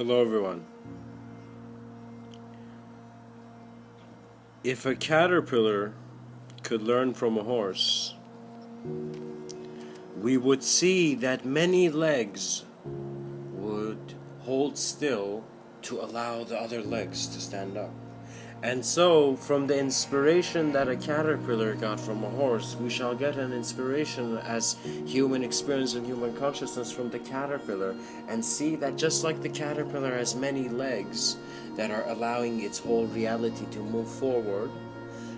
Hello everyone. If a caterpillar could learn from a horse, we would see that many legs would hold still to allow the other legs to stand up. And so, from the inspiration that a caterpillar got from a horse, we shall get an inspiration as human experience and human consciousness from the caterpillar, and see that just like the caterpillar has many legs that are allowing its whole reality to move forward,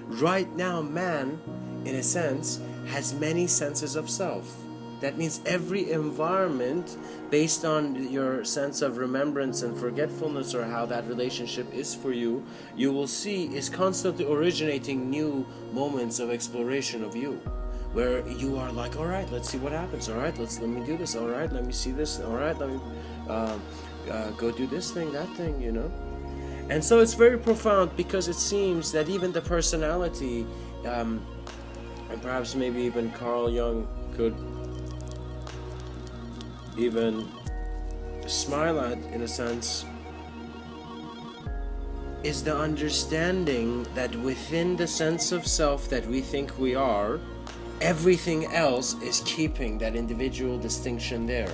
right now man, in a sense, has many senses of self. That means every environment, based on your sense of remembrance and forgetfulness, or how that relationship is for you, you will see is constantly originating new moments of exploration of you, where you are like, all right, let's see what happens. All right, let me do this. All right, let me see this. All right, let me go do this thing, that thing, you know. And so it's very profound, because it seems that even the personality, and perhaps maybe even Carl Jung could even smile at, in a sense, is the understanding that within the sense of self that we think we are, everything else is keeping that individual distinction there.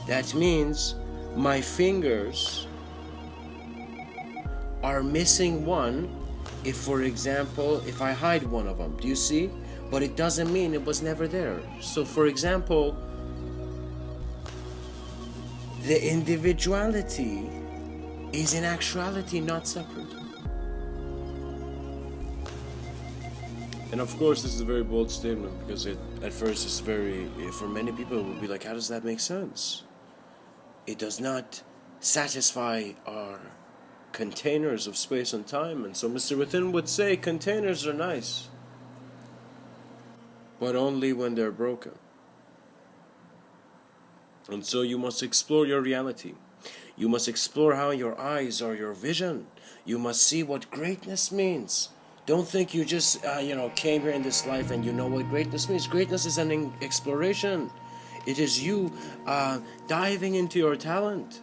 That means my fingers are missing one if, for example, if I hide one of them. Do you see? But it doesn't mean it was never there. So, for example, the individuality is in actuality not separate. And of course, this is a very bold statement, because it, at first, is very, for many people, it would be like, how does that make sense? It does not satisfy our containers of space and time. And so Mr.Within would say, containers are nice, but only when they're broken. And so you must explore your reality. You must explore how your eyes are your vision. You must see what greatness means. Don't think you just came here in this life and you know what greatness means. Greatness is an exploration. It is you diving into your talent,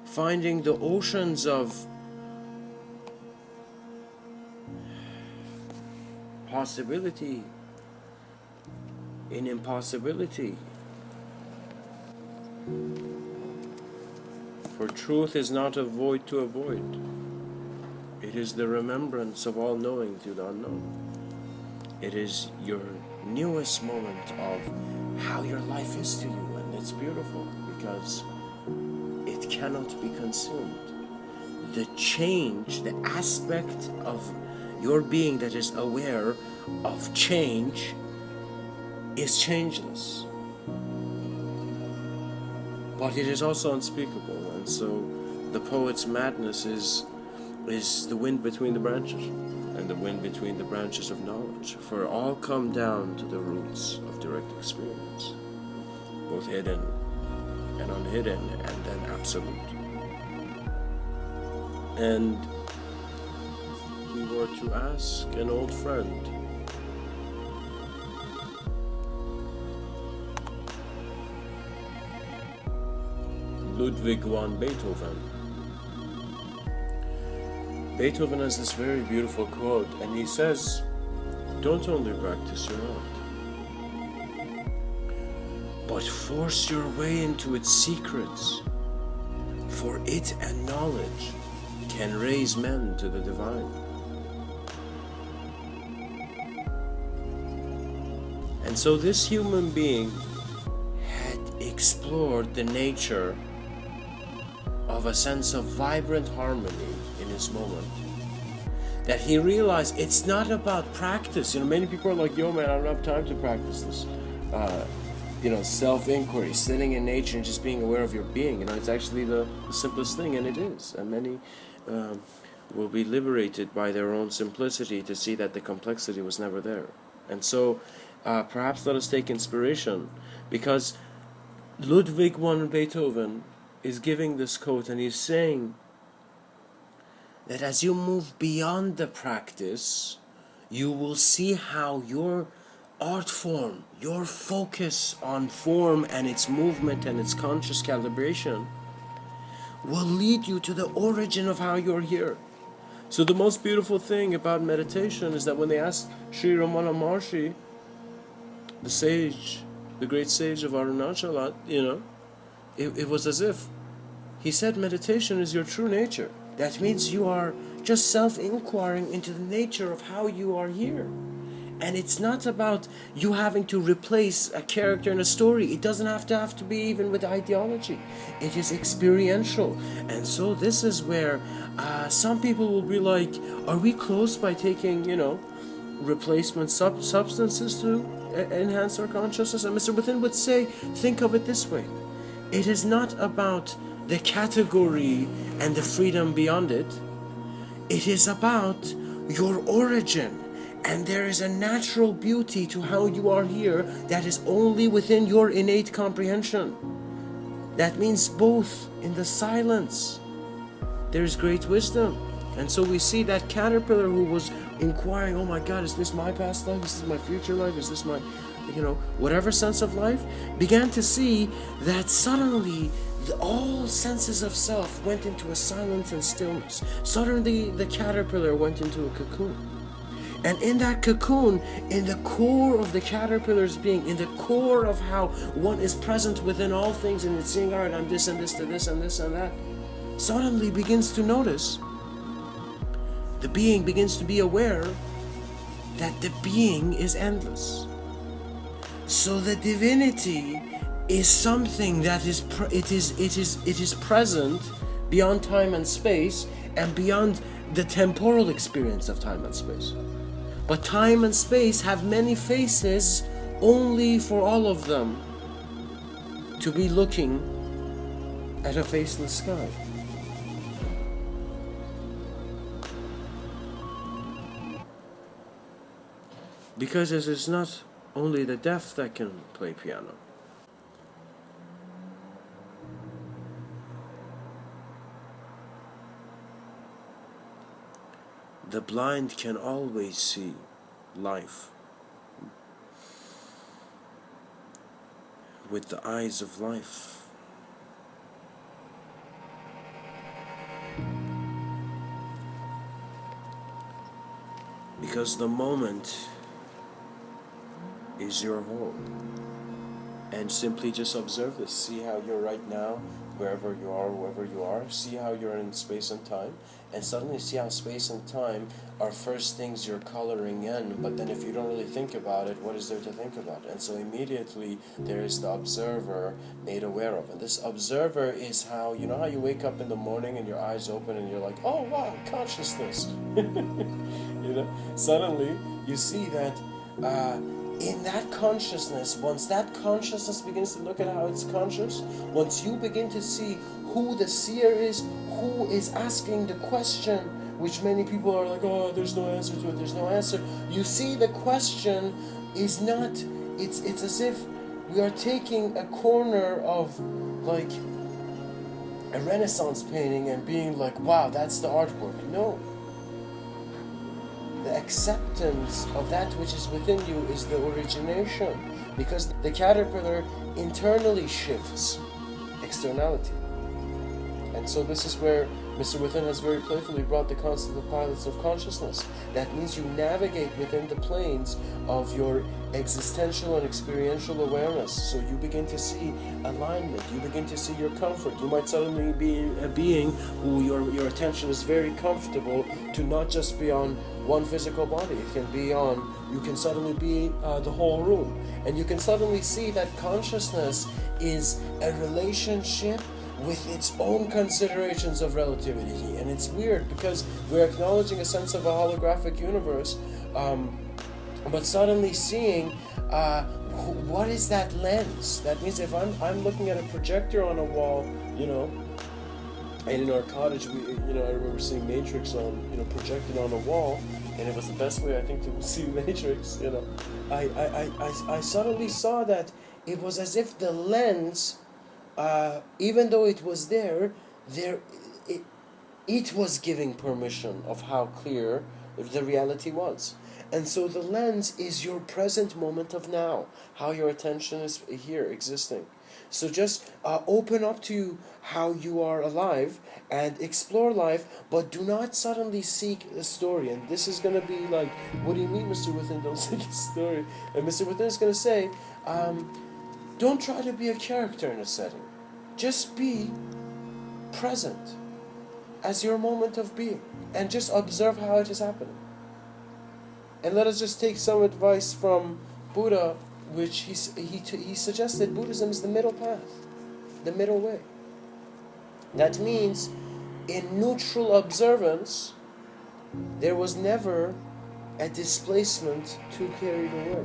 finding the oceans of possibility in impossibility. For truth is not a void to avoid. It is the remembrance of all knowing through the unknown. It is your newest moment of how your life is to you, and it's beautiful because it cannot be consumed. The change, the aspect of your being that is aware of change is changeless. But it is also unspeakable, and so the poet's madness is the wind between the branches, and the wind between the branches of knowledge, for all come down to the roots of direct experience, both hidden and unhidden, and then absolute. And we were to ask an old friend, Ludwig van Beethoven. Beethoven has this very beautiful quote, and he says, don't only practice your art, but force your way into its secrets, for it and knowledge can raise men to the divine. And so this human being had explored the nature of a sense of vibrant harmony in his moment, that he realized it's not about practice. Many people are like, yo man, I don't have time to practice this self-inquiry, sitting in nature and just being aware of your being. It's actually the simplest thing, and it is, and many will be liberated by their own simplicity to see that the complexity was never there. And so perhaps let us take inspiration, because Ludwig van Beethoven is giving this quote, and he's saying that as you move beyond the practice, you will see how your art form, your focus on form and its movement and its conscious calibration will lead you to the origin of how you're here. So the most beautiful thing about meditation is that when they asked Sri Ramana Maharshi, the sage, the great sage of Arunachala, it was as if he said meditation is your true nature. That means you are just self-inquiring into the nature of how you are here. And it's not about you having to replace a character in a story. It doesn't have to be even with ideology. It is experiential. And so this is where some people will be like, are we close by taking, replacement substances to enhance our consciousness? And Mr. Within would say, think of it this way. It is not about the category and the freedom beyond it. It is about your origin. And there is a natural beauty to how you are here that is only within your innate comprehension. That means both in the silence there is great wisdom. And so we see that caterpillar who was inquiring, oh my God, is this my past life? Is this my future life? Is this my, whatever sense of life? Began to see that suddenly all senses of self went into a silence and stillness. Suddenly the caterpillar went into a cocoon. And in that cocoon, in the core of the caterpillar's being, in the core of how one is present within all things, and it's saying, all right, I'm this and this to this and this and that, suddenly begins to notice, the being begins to be aware that the being is endless. So the divinity is something that is present beyond time and space and beyond the temporal experience of time and space. But time and space have many faces, only for all of them to be looking at a faceless sky. Because it is not only the deaf that can play piano. The blind can always see life with the eyes of life. Because the moment is your whole. And simply just observe this. See how you're right now, wherever you are, whoever you are. See how you're in space and time. And suddenly see how space and time are first things you're coloring in. But then if you don't really think about it, what is there to think about? And so immediately there is the observer made aware of. And this observer is how, how you wake up in the morning and your eyes open and you're like, oh wow, consciousness. Suddenly you see that in that consciousness, once that consciousness begins to look at how it's conscious, once you begin to see who the seer is, who is asking the question, which many people are like, oh, there's no answer to it, there's no answer. You see the question is not, it's as if we are taking a corner of like a Renaissance painting and being like, wow, that's the artwork. No. The acceptance of that which is within you is the origination, because the caterpillar internally shifts externality. And so this is where Mr. Within has very playfully brought the concept of pilots of consciousness. That means you navigate within the planes of your existential and experiential awareness. So you begin to see alignment, you begin to see your comfort. You might suddenly be a being who your attention is very comfortable to not just be on one physical body. It can be on, you can suddenly be the whole room. And you can suddenly see that consciousness is a relationship with its own considerations of relativity. And it's weird because we're acknowledging a sense of a holographic universe, but suddenly seeing what is that lens? That means if I'm looking at a projector on a wall, and in our cottage, I remember seeing Matrix on, projected on a wall, and it was the best way I think to see Matrix. I suddenly saw that it was as if the lens, even though it was there, it was giving permission of how clear the reality was. And so the lens is your present moment of now, how your attention is here existing. So just open up to how you are alive and explore life, but do not suddenly seek a story. And this is going to be like, what do you mean, Mr. Within, don't seek a story? And Mr. Within is going to say, don't try to be a character in a setting. Just be present as your moment of being and just observe how it is happening. And let us just take some advice from Buddha, which he suggested Buddhism is the middle path, the middle way. That means in neutral observance, there was never a displacement too carried away.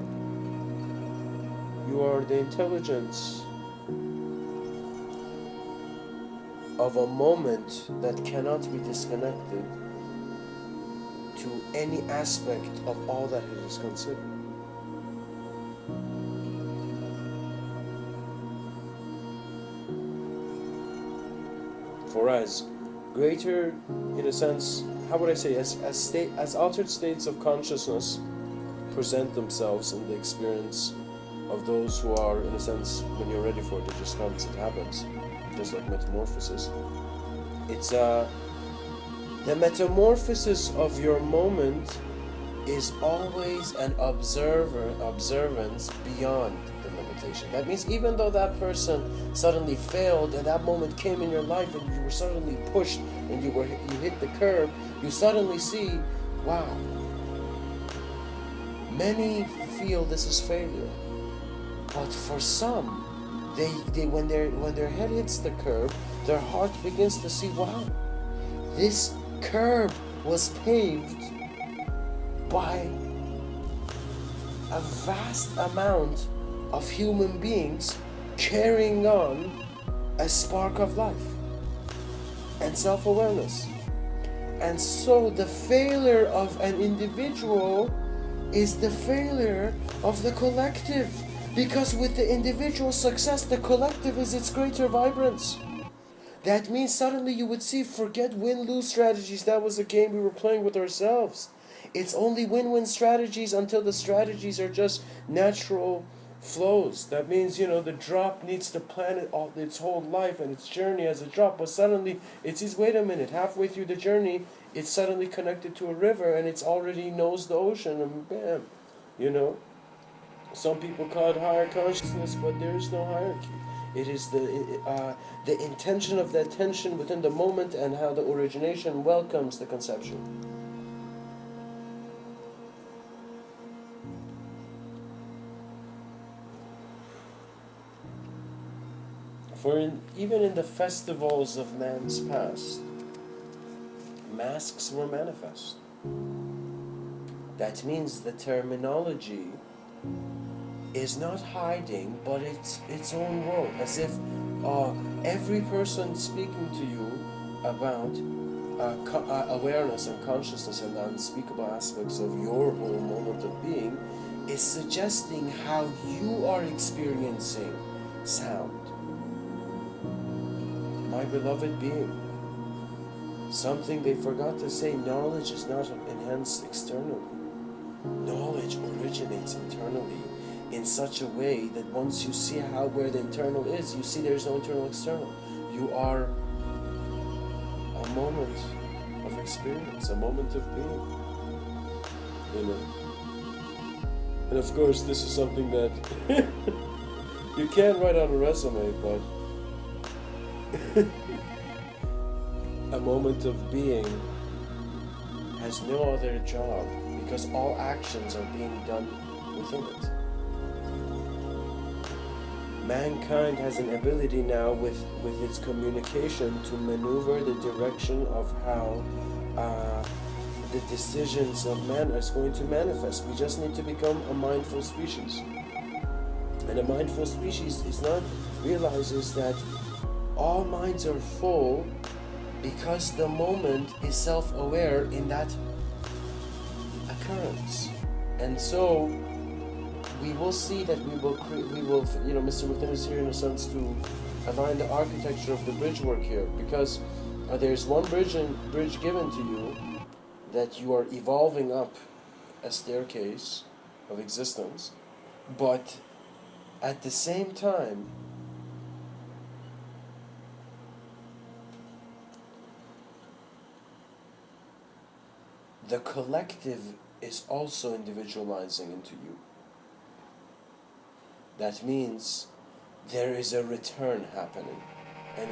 You are the intelligence of a moment that cannot be disconnected to any aspect of all that it is considered. For as greater, in a sense, how would I say, as altered states of consciousness present themselves in the experience of those who are, in a sense, when you're ready for it, it just comes, it happens, just like metamorphosis. It's the metamorphosis of your moment is always an observance beyond the limitation. That means even though that person suddenly failed and that moment came in your life and you were suddenly pushed and you hit the curb, you suddenly see, wow, many feel this is failure. But for some, they when their head hits the curb, their heart begins to see, wow, this curb was paved by a vast amount of human beings carrying on a spark of life and self-awareness. And so the failure of an individual is the failure of the collective, because with the individual success, the collective is its greater vibrance. That means suddenly you would see, forget win-lose strategies. That was a game we were playing with ourselves. It's only win-win strategies until the strategies are just natural flows. That means, the drop needs to plan its whole life and its journey as a drop. But suddenly it says, wait a minute, halfway through the journey, it's suddenly connected to a river and it's already knows the ocean, and bam, Some people call it higher consciousness, but there is no hierarchy. It is the intention of the attention within the moment and how the origination welcomes the conception. For even in the festivals of man's past, masks were manifest. That means the terminology is not hiding, but it's its own world, as if every person speaking to you about awareness and consciousness and the unspeakable aspects of your own moment of being is suggesting how you are experiencing sound. My beloved being, something they forgot to say, knowledge is not enhanced externally. Knowledge originates internally in such a way that once you see where the internal is, you see there's no internal external. You are a moment of experience, a moment of being. And of course, this is something that you can't write on a resume, but a moment of being has no other job, because all actions are being done within it. Mankind has an ability now with its communication to maneuver the direction of how the decisions of man is going to manifest. We just need to become a mindful species. And a mindful species realizes that all minds are full because the moment is self-aware in that occurrence. And so we will see that we will, Mr. Within is here in a sense to align the architecture of the bridge work here, because there's one bridge given to you that you are evolving up a staircase of existence, but at the same time, the collective is also individualizing into you. That means there is a return happening. And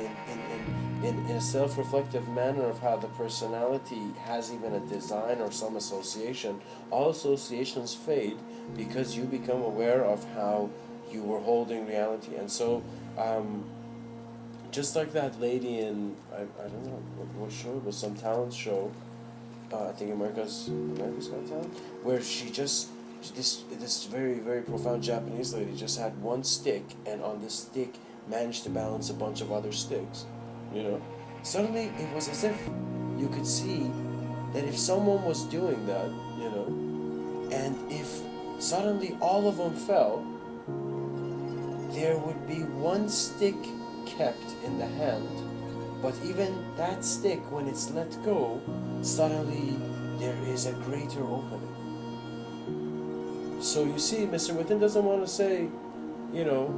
in a self-reflective manner of how the personality has even a design or some association, all associations fade because you become aware of how you were holding reality. And so, just like that lady in, I don't know what show it was, some talent show, I think America's Got Talent, where she just, this very, very profound Japanese lady just had one stick, and on this stick managed to balance a bunch of other sticks, you know. Suddenly it was as if you could see that if someone was doing that, you know, and if suddenly all of them fell, there would be one stick kept in the hand, but even that stick, when it's let go, suddenly there is a greater opening. So you see, Mr. Within doesn't want to say, you know,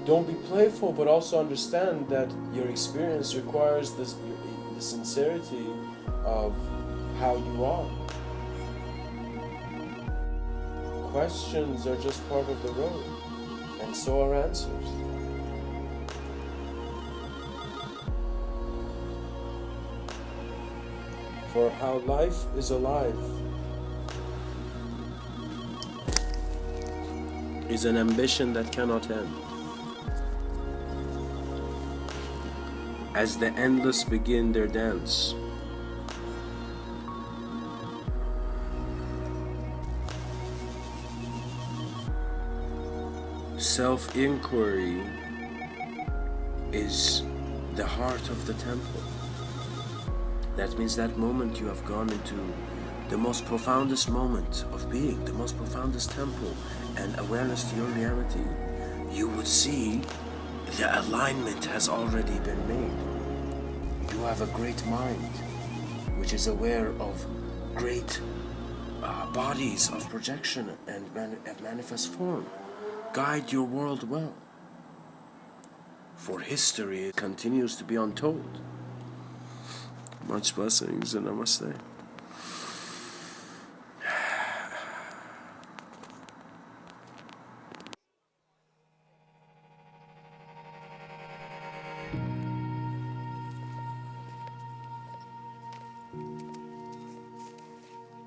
don't be playful, but also understand that your experience requires the sincerity of how you are. Questions are just part of the road, and so are answers. For how life is alive is an ambition that cannot end. As the endless begin their dance, self-inquiry is the heart of the temple. That means that moment you have gone into the most profoundest moment of being, the most profoundest temple and awareness to your reality, you would see the alignment has already been made. You have a great mind, which is aware of great bodies of projection and manifest form. Guide your world well, for history continues to be untold. Much blessings and namaste.